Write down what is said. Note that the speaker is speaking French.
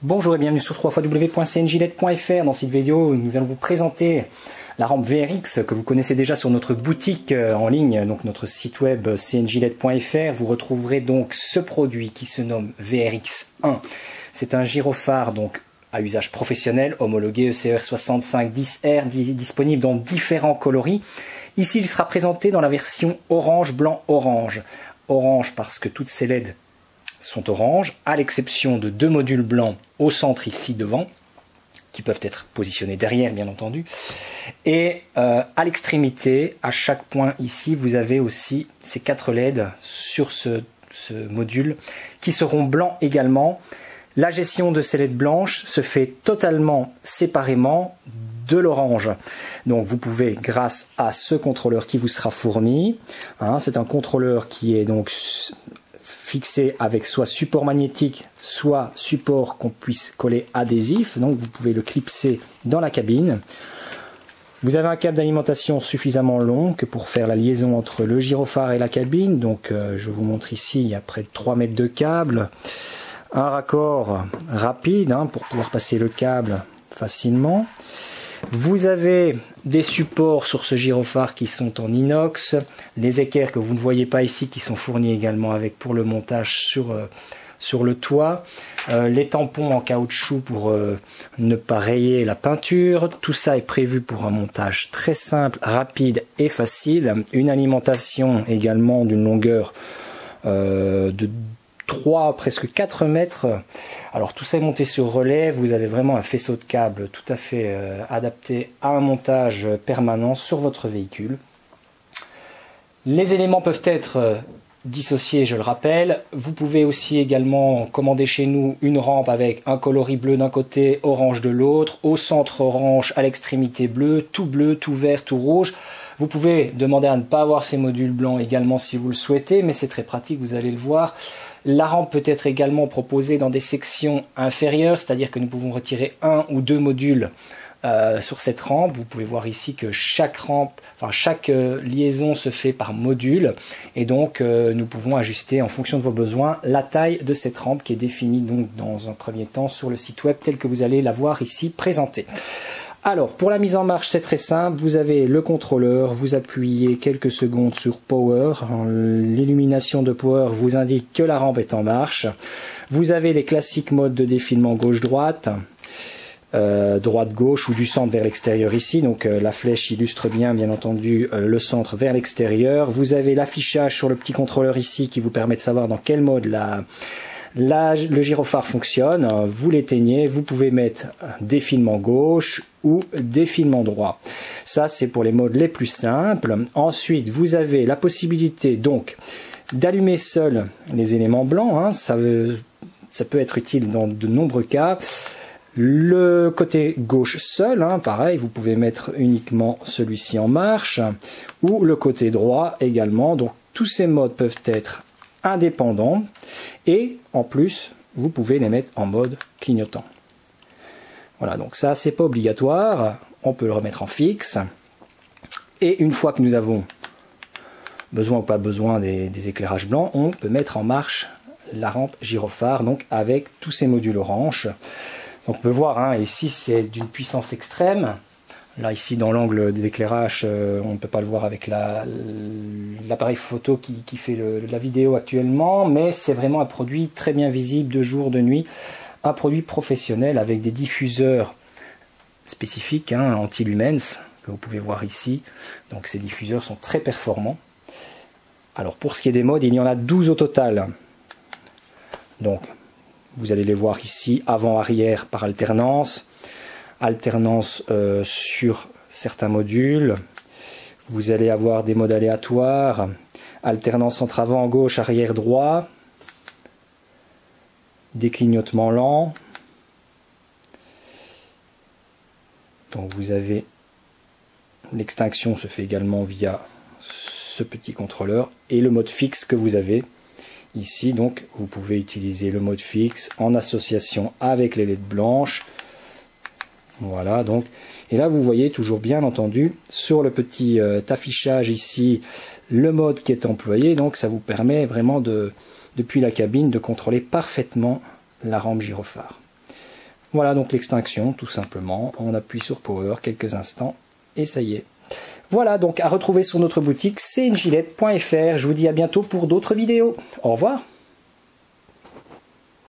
Bonjour et bienvenue sur www.cnjled.fr. Dans cette vidéo, nous allons vous présenter la rampe VRX que vous connaissez déjà sur notre boutique en ligne, donc notre site web cnjled.fr. Vous retrouverez donc ce produit qui se nomme VRX1. C'est un gyrophare donc à usage professionnel, homologué ECR 6510R, disponible dans différents coloris. Ici, il sera présenté dans la version orange, blanc, orange. Orange parce que toutes ces LED sont oranges, à l'exception de deux modules blancs au centre ici devant, qui peuvent être positionnés derrière bien entendu. Et à l'extrémité, à chaque point ici, vous avez aussi ces 4 LED sur ce module qui seront blancs également. La gestion de ces LED blanches se fait totalement séparément de l'orange. Donc vous pouvez, grâce à ce contrôleur qui vous sera fourni, c'est un contrôleur qui est donc fixé avec soit support magnétique, soit support qu'on puisse coller adhésif. Donc vous pouvez le clipser dans la cabine. Vous avez un câble d'alimentation suffisamment long que pour faire la liaison entre le gyrophare et la cabine. Donc je vous montre ici, il y a près de 3 mètres de câble. Un raccord rapide pour pouvoir passer le câble facilement. Vous avez des supports sur ce gyrophare qui sont en inox, les équerres que vous ne voyez pas ici qui sont fournis également avec pour le montage sur le toit, les tampons en caoutchouc pour ne pas rayer la peinture. Tout ça est prévu pour un montage très simple, rapide et facile. Une alimentation également d'une longueur de 3, presque 4 mètres. Alors tout ça est monté sur relais, vous avez vraiment un faisceau de câbles tout à fait adapté à un montage permanent sur votre véhicule. Les éléments peuvent être dissociés, je le rappelle. Vous pouvez aussi également commander chez nous une rampe avec un coloris bleu d'un côté, orange de l'autre, au centre orange, à l'extrémité bleu, tout vert, tout rouge. Vous pouvez demander à ne pas avoir ces modules blancs également si vous le souhaitez, mais c'est très pratique, vous allez le voir. La rampe peut être également proposée dans des sections inférieures, c'est-à-dire que nous pouvons retirer 1 ou 2 modules sur cette rampe. Vous pouvez voir ici que chaque liaison se fait par module, et donc nous pouvons ajuster en fonction de vos besoins la taille de cette rampe qui est définie donc dans un premier temps sur le site web tel que vous allez la voir ici présentée. Alors, pour la mise en marche, c'est très simple. Vous avez le contrôleur, vous appuyez quelques secondes sur Power. L'illumination de Power vous indique que la rampe est en marche. Vous avez les classiques modes de défilement gauche-droite, droite-gauche ou du centre vers l'extérieur ici. Donc la flèche illustre bien entendu le centre vers l'extérieur. Vous avez l'affichage sur le petit contrôleur ici qui vous permet de savoir dans quel mode le gyrophare fonctionne. Vous l'éteignez, vous pouvez mettre défilement gauche ou défilement droit. Ça, c'est pour les modes les plus simples. Ensuite, vous avez la possibilité donc d'allumer seul les éléments blancs. Ça peut être utile dans de nombreux cas. Le côté gauche seul, pareil, vous pouvez mettre uniquement celui-ci en marche, ou le côté droit également. Donc tous ces modes peuvent être indépendants, et en plus vous pouvez les mettre en mode clignotant. Voilà, donc ça c'est pas obligatoire, on peut le remettre en fixe, et une fois que nous avons besoin ou pas besoin des éclairages blancs, on peut mettre en marche la rampe gyrophare, donc avec tous ces modules orange. Donc on peut voir ici c'est d'une puissance extrême. Là, ici, dans l'angle d'éclairage, on ne peut pas le voir avec l'appareil photo qui fait la vidéo actuellement, mais c'est vraiment un produit très bien visible de jour, de nuit. Un produit professionnel avec des diffuseurs spécifiques, anti-lumens, que vous pouvez voir ici. Donc ces diffuseurs sont très performants. Alors pour ce qui est des modes, il y en a 12 au total. Donc vous allez les voir ici, avant-arrière par alternance. Alternance sur certains modules. Vous allez avoir des modes aléatoires, alternance entre avant, gauche, arrière, droit, des clignotements lents. Donc vous avez l'extinction se fait également via ce petit contrôleur, et le mode fixe que vous avez ici. Donc vous pouvez utiliser le mode fixe en association avec les LED blanches. Voilà, donc, et là vous voyez toujours bien entendu sur le petit affichage ici le mode qui est employé. Donc ça vous permet vraiment depuis la cabine de contrôler parfaitement la rampe gyrophare. Voilà donc l'extinction, tout simplement. On appuie sur Power quelques instants et ça y est. Voilà donc à retrouver sur notre boutique cngilette.fr. Je vous dis à bientôt pour d'autres vidéos. Au revoir.